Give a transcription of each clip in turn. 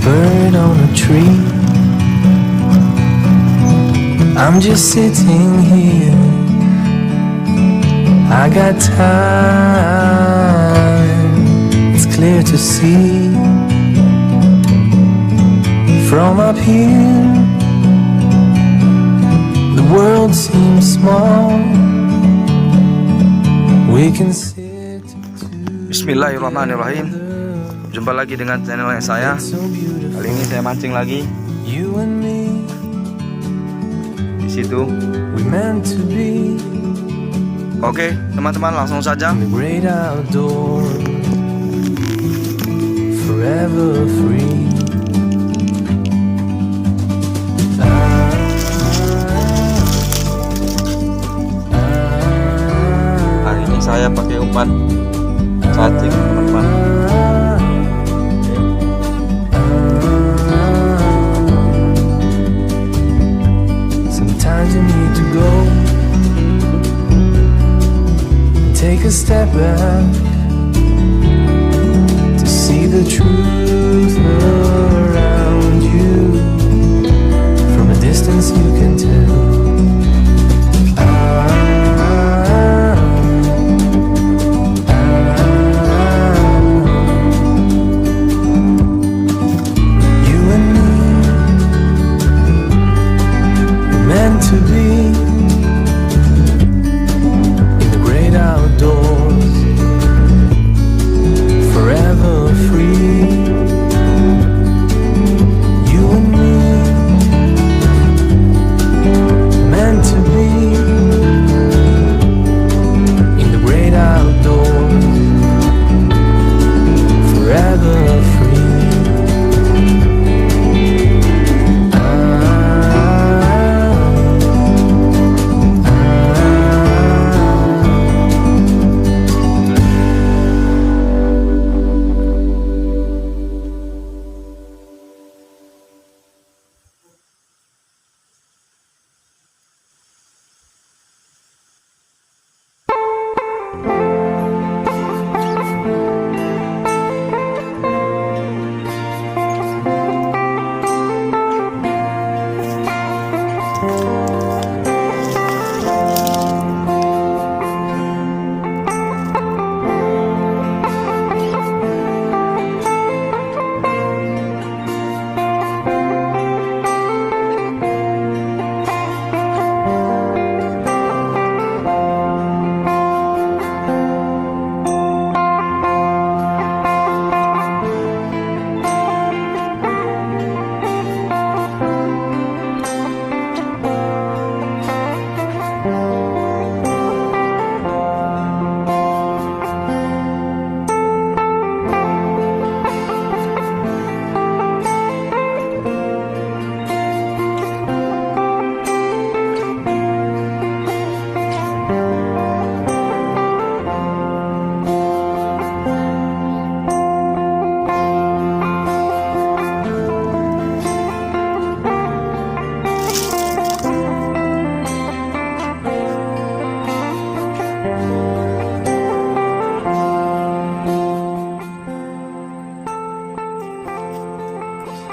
bird on a tree. I'm just sitting here. I got time. It's clear to see from up here. The world seems small. We can sit. Bismillahirrahmanirrahim. Jumpa lagi dengan channel saya. Kali ini saya mancing lagi You and me, di situ. we meant to be Oke, teman-teman, langsung saja. in the great outdoors, forever free. Hari ini saya pakai umpan cacing, teman-teman. Sometimes you need to go and take a step back to see the truth around you. From a distance you can tell. You and me, we're meant to be in the great outdoors, forever free. You and me, meant to be in the great outdoors, forever free.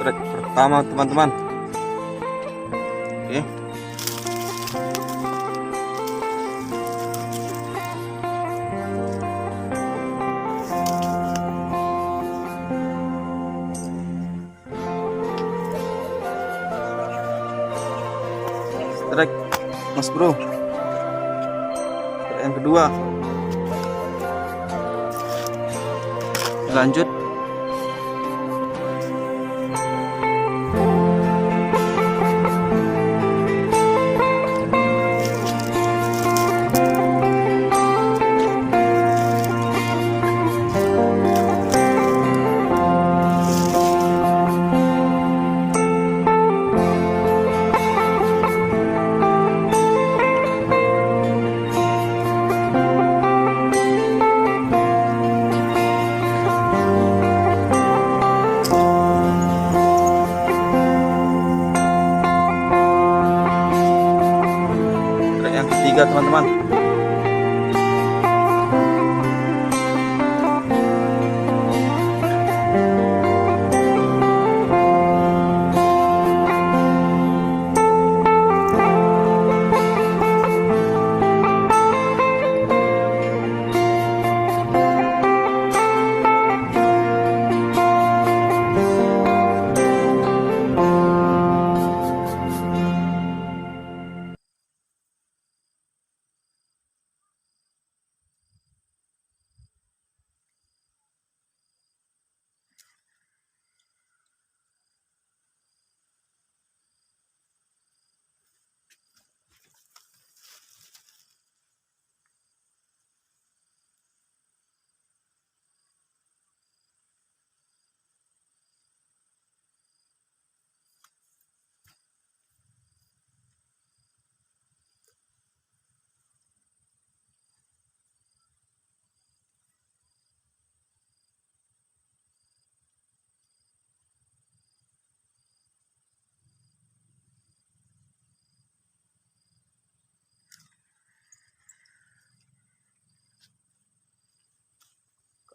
Trek pertama, teman-teman. Oke. Trek Mas Bro. Trek yang kedua. Lanjut. Tiga, teman-teman.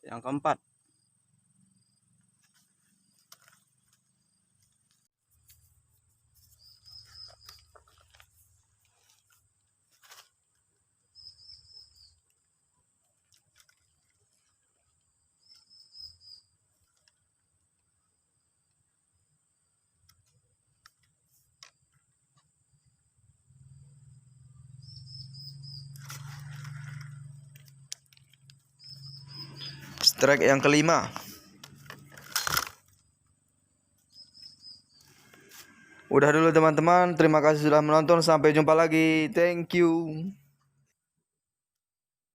yang keempat. Strike yang kelima. Udah dulu teman-teman, terima kasih sudah menonton, sampai jumpa lagi. Thank you.